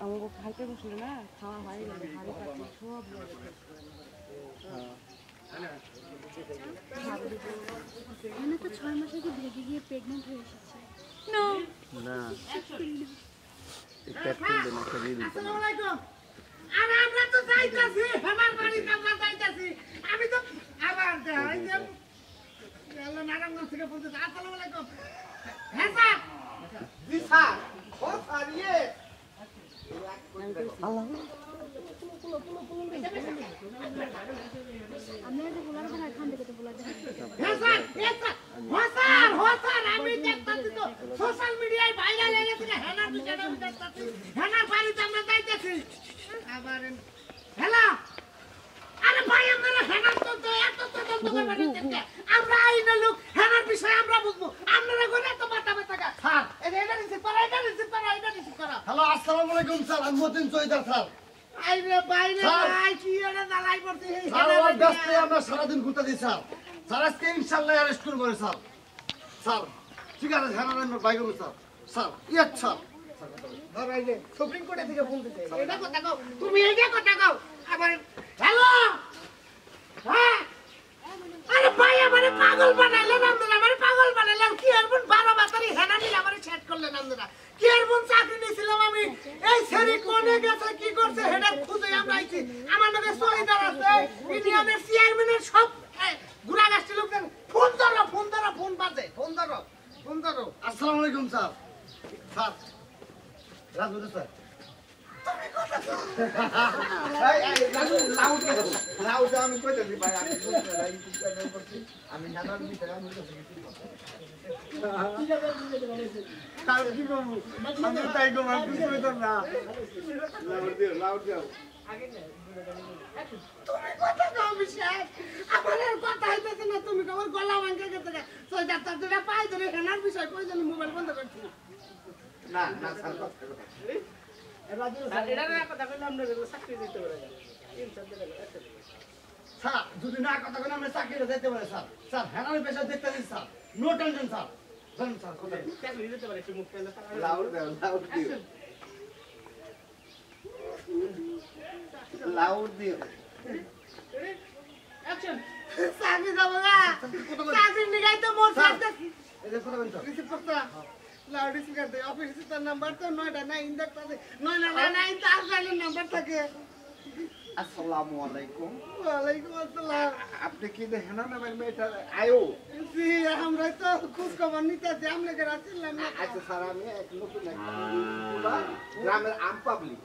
আমাকে খাইতে বসলে না খাওয়া হয়ে গেল হাড়ি পাচ্ছি সব এখানে তো 6 মাস আগে ভেগে গিয়ে প্রেগন্যান্ট হয়ে এসেছে না এটা ফিল্ডে না করি দিই আসসালামু আলাইকুম আর আমরা তো যাইতাছি আমার বাড়ি আমরা যাইতাছি আমি তো আবার যাই যে আল্লাহ নারায়ণগঞ্জ থেকে বলতে আসসালামু আলাইকুম হ্যাঁ স্যার জি স্যার ও স্যার ইয়ে আল্লাহ আপনারা যে বলার কথা এখান থেকে তো বলা যায় হ্যাঁ স্যার আমি দেখতাছি তো সোশ্যাল মিডিয়ায় ভাইরাল হয়ে গেছে হেনার বিষয়টা আমি দেখতাছি হেনার বাড়িতে আমরা যাইতাছি আবার হ্যালো আরে ভাই আমরা হেনার তো এত তদন্ত করবেন দেখতে আমরা আইনা লোক হেনার বিষয়ে আমরা বুঝবো আপনারা করে এত মাথা ব্যথা স্যার এটা রিসিভ করা হ্যালো আসসালামু আলাইকুম স্যার আমি মতিন চৈদার স্যার আইরে বাইরে ভাই কি এটা দালাই করতে স্যার ওর ব্যস্ত আমরা সারাদিন ঘুরতে দিই স্যার স্যার আজকে ইনশাআল্লাহ অ্যারেস্ট করব স্যার স্যার ঠিক আছে হ্যাঁ আমরা বাইক করব স্যার স্যার আচ্ছা ধর আইলে সুপ্রিম কোর্টে থেকে ফোন দিতে এটা কথা কও তুমি এইটা কথা কও আবার হ্যালো হ্যাঁ আরে ভাই আমারে পাগল বানাইলেন আপনারা আমারে পাগল বানাইলেন কি আর বোন 12 বাতারি হেনা নিলে আমারে সেট করলেন আপনারা কি আর বোন চাকরি নিছিলাম আমি এই সেরি কোনে গেছে কি করছে হেডার খুঁজে আমরা আইছি আমার নামে সহিদার আছে ইউনিয়নের চেয়ারম্যানের সব গুড়া গাছটি লোকজন ফোন বাজে ফোন ধরো আসসালামু আলাইকুম স্যার স্যার রাজু স্যার আমি কইতেছি ভাই আমি জানার ভিতরে আমি কি করবো আমি তাই করবো আমি কিছু তো না লাউড দিও তুমি কথা কও বিশেষ আমার কথা হইতেছে না তুমি আমার গলা ভাঙে গেছে তো ডাক্তার দুটা পাই ধরে হেনার বিষয় কই জানি মোবাইল বন্ধ করছি না স্যার স্যার যদি না কথা বলে আমরা চাকরিটা দিতে পারি স্যার স্যার হ্যানার পেশা দেখতে দিন স্যার নো টেনশন স্যার জানেন স্যার কথা লাউড দিও চাকরি যাবো না চাকরি নিগাই তো মোর সাথে এটা কথা বলছো রিসিভ করতে লাউড স্পিকার দে অফিসে তার নাম্বার তো 9টা 9 দেখতে 9 তো আসলে নাম্বার থাকে আসসালামু আলাইকুম ওয়ালাইকুম আসসালাম আপনি কি দেখেন না ভাই মেয়েটা আয়ো জি আমরা তো খোঁজ খবর নিতে আছি আমরা কে রাছিলাম না আচ্ছা স্যার আমি এক নতুন একটা ইউটিউবার গ্রামের আম পাবলিক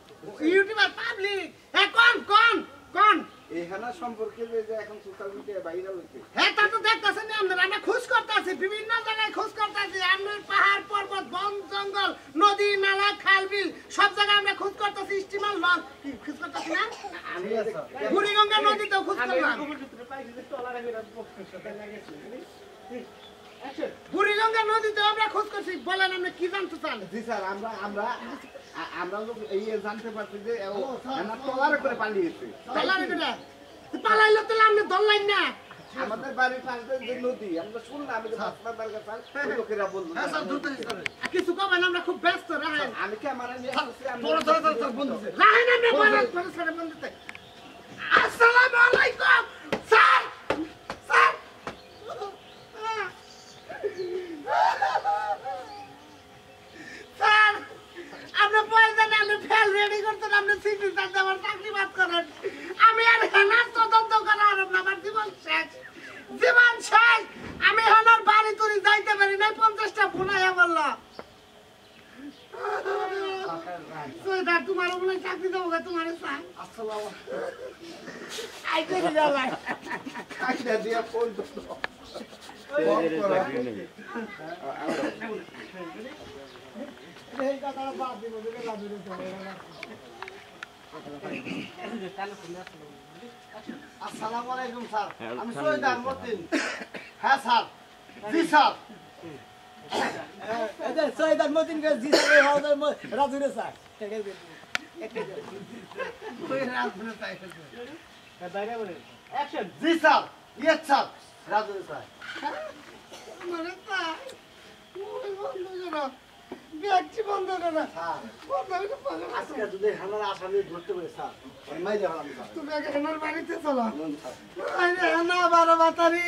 ইউটিউবার পাবলিক হ্যাঁ কোন এখানে সম্পর্কে যে এখন সোশ্যাল মিডিয়ায় বাইরে হইছে হ্যাঁ তা তো দেখতেছেন আমরা খোঁজ করতেছি বিভিন্ন জায়গায় খোঁজ করতেছি আমরা পাহাড় পর্বত বন জঙ্গল নদী নালা খাল বিল সব জায়গায় আমরা খোঁজ করতেছি স্টিমার লঞ্চ খোঁজ করতেছি না আমি বুড়িগঙ্গা নদীতেও খোঁজ করলাম বুড়িগঙ্গা নদীতেও আমরা খোঁজ করছি বলেন আপনি কি জানতে চান জি স্যার আমরা লোক এই জানতে পারছি যে এনা টলার করে পালিয়েছে পালাইলে তো আপনি ধরলেন না আমাদের বাড়ির পাশে যে নদী আমরা শুনলাম আমি হাসপাতাল গেছি লোকেরা বললো হ্যাঁ স্যার দ্রুত স্যার কিছু কবেন আমরা খুব ব্যস্ত রাহেন আমি ক্যামেরা নিয়ে আসছি আমি স্যার বন্ধু রাহেন আমি বলেন বন্ধুতে আসসালামু আলাইকুম স্যার স্যার স্যার আমরা পয়সা আমি ফেল রেডি করতেন আপনি সিগনেচার দেওয়ার চাকরি বাদ করেন আমি আর হেনার তদন্ত করা আর আমার জীবন শেষ আমি হেনার বাড়ি তুলি যাইতে পারি নাই 50টা ফোনাইয়া বললো তোমার বলে চাকরি দেবো তোমার স্যার আসসালামু আইতে গেল আলাইকুম দিয়া ফোন এই কথাটা বাদ দিব আসসালামু আলাইকুম স্যার আমি সৈয়দার মতিন হ্যাঁ স্যার জি স্যার এটা সৈয়দার মতিন কে জি স্যার হাউদার রাজুরে স্যার জি sir yes sir Raju sir মানে তা ওই বন্ধ করো দেখছি বন্ধ করো স্যার বন্ধ করে পাগল আছে। আজকে যদি হেনার আসামি ধরতে পারে স্যার আমি মাইরে হলাম স্যার তুমি আগে হেনার বাড়িতে চলো স্যার আরে হেনা 12 বাতারি